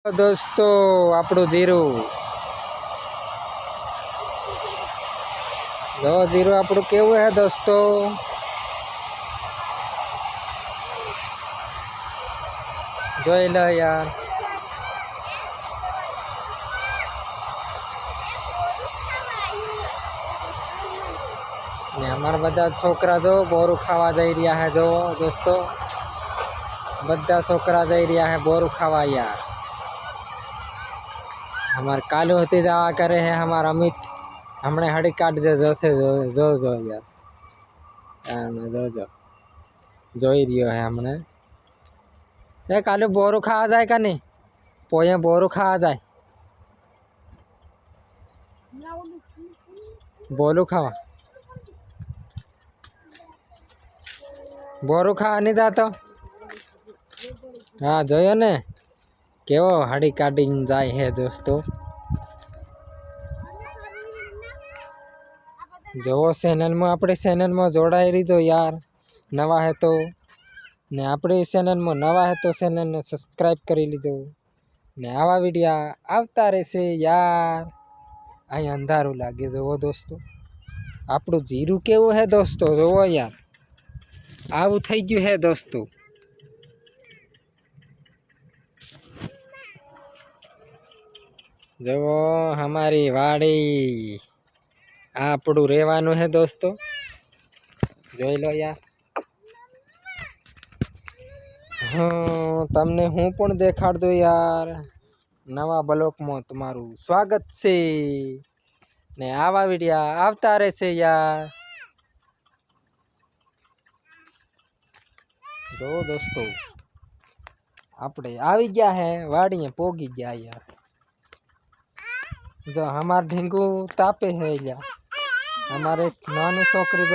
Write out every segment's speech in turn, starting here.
दोस्तों આપણું જીરું જો જીરું આપણું કેવું હે દોસ્તો જોઈ લો યાર ને અમારા બધા છોકરા જો બોરું ખાવા જઈ રહ્યા હે જો દોસ્તો બધા છોકરા જઈ રહ્યા હે બોરું ખાવા यार हमारे कालू होती जावा करे है हमारा अमित हमने हड़ी काट दे जो से जो जो यार हमने जो जो ही रियो है हमने ए कालू बोरू खा जाए का नहीं पोए बोरू खा जाए बोलू खावा बोरू खा नहीं जाता हाँ जो ने केवो हड़ी काटी जाए है दोस्तों जो चैनल में अपने चैनल में जोड़ाई रही तो यार नवा है तो ने अपने चैनल में नवा है तो चैनल ने सब्सक्राइब करी लीजो ने आवा वीडियो आवता रहेशे यार अहीं अंधारू लागे जो दोस्तों आपणुं जीरू केवुं है दोस्तों जोवो यार आवुं थई गयुं है दोस्तों जो हमारी वाड़ी आपड़ू रेवानु है दोस्तों જોઈ લો યાર हाँ तमने हूँ पण देखाड़ दो यार नवा ब्लॉक में तुम्हारू स्वागत छे ने आवा वीडियो आवता रहेशे यार जो दोस्तों आपड़े आवी गया है वाड़ी पोगी गया यार जो हमार ढींगू तापे है यार हमारे नानी छोकरी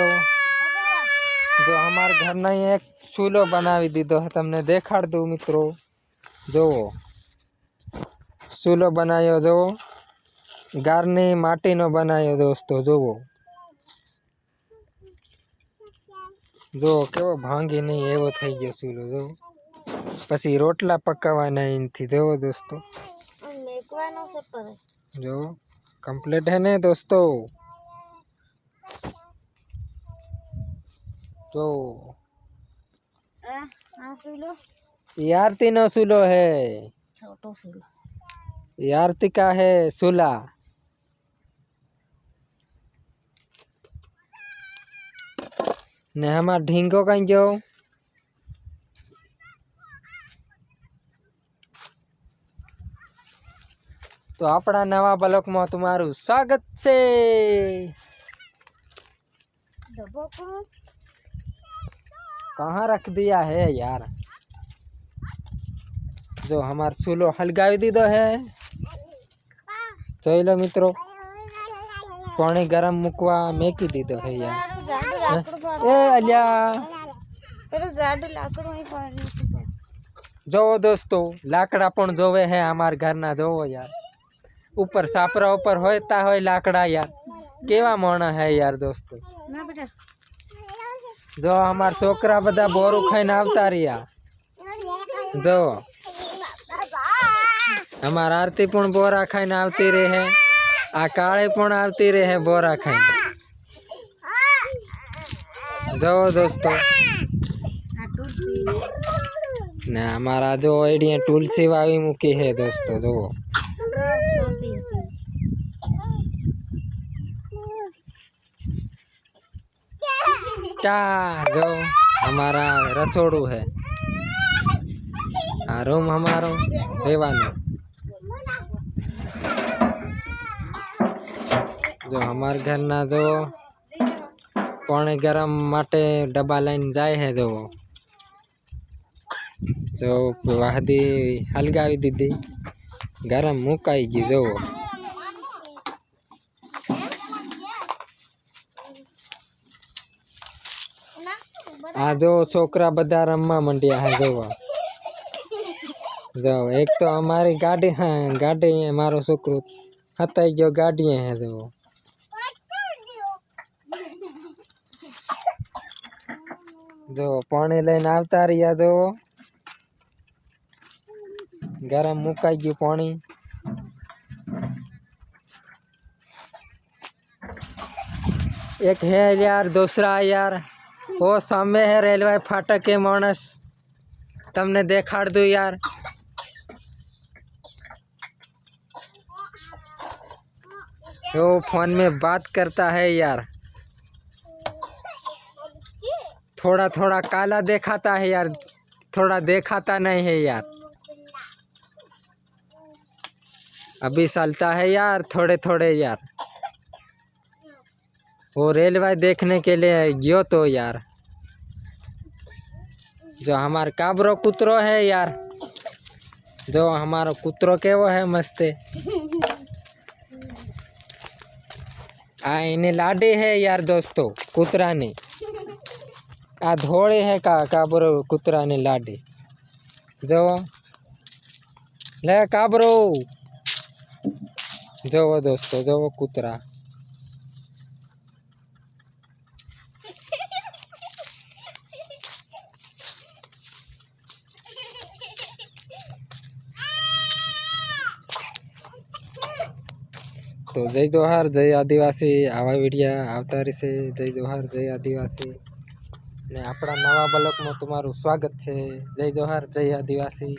जो हमारे घर ने एक चूलो बनावी दीधो है तमने देखाड़ दूं मित्रों जो चूलो बनायो जो गारनी माटी नो बनायो दोस्तों जो केवो भांगी नहीं एवो थई गयो चूलो जो पछी रोटला पकावाना इनथी जो दोस्तों जो कंप्लीट है ने दोस्तों तो ये आरती नो सूलो है छोटो सूलो ये आरती का है सूला ने हमार ढींगो कहीं जो तो अपना नवा ब्लॉक में तुम्हारू स्वागत से कहाँ रख दिया है यार जो हमार चूलो हलगावी दीदो है જોઈ લો मित्रों पानी गरम मुकवा मेकी दीदो है यार ए अलिया जो दोस्तों लाकड़ा पण जोवे है हमार घर ना जोवो यार ऊपर सापरा ऊपर होता होय लाकड़ा यार केवा मोणा है यार दोस्तों जो हमार छोकरा बदा बोरू खाईने आवता रह्या जो हमार आरती पण बोरा खाईने आवती रहे आ काळे पण आवती रहे बोरा खाईने जो दोस्तों ने हमारा जो एडिया तुलसी वावी मूकी है दोस्तों जो टा जो हमारा रसोड़ू है आ रूम हमारो रेवानो जो हमारे घर ना जो पानी गरम माटे डब्बा लाइन जाए है जो वाहदी हलगावी दीदी गरम मुकाई गई जो आ जो छोकरा बदा रमवा मंडिया है जो एक तो हमारी गाड़ी है गाड़ी है मारो छोकरो हताई जो गाड़ी है जो पानी लઈને આવતા રહ્યા जो गरम मुकाई गયું पानी। एक है यार दूसरा यार वो सामने है रेलवे फाटक के मानस तमने देखाड़ दूं यार। वो फोन में बात करता है यार। थोड़ा थोड़ा काला देखाता है यार, थोड़ा देखाता नहीं है यार। अभी चलता है यार थोड़े थोड़े यार। वो रेलवे देखने के लिए गयो तो यार। जो हमार काबरो कुतरो है यार, जो हमारो कुतरो के वो है मस्ते आ इन्हें लाडे है यार दोस्तों कुतरा ने। आ धोड़े है का काबरो कुतरा ने लाडे जो ले काबरो जो वो दोस्तों जो वो कुतरा। तो जय जोहार जय आदिवासी आवा वीडिया आवता रहेशे। जय जोहार जय आदिवासी ने आपड़ा नवा ब्लॉक में तुम्हारू स्वागत है। जय जोहार जय आदिवासी।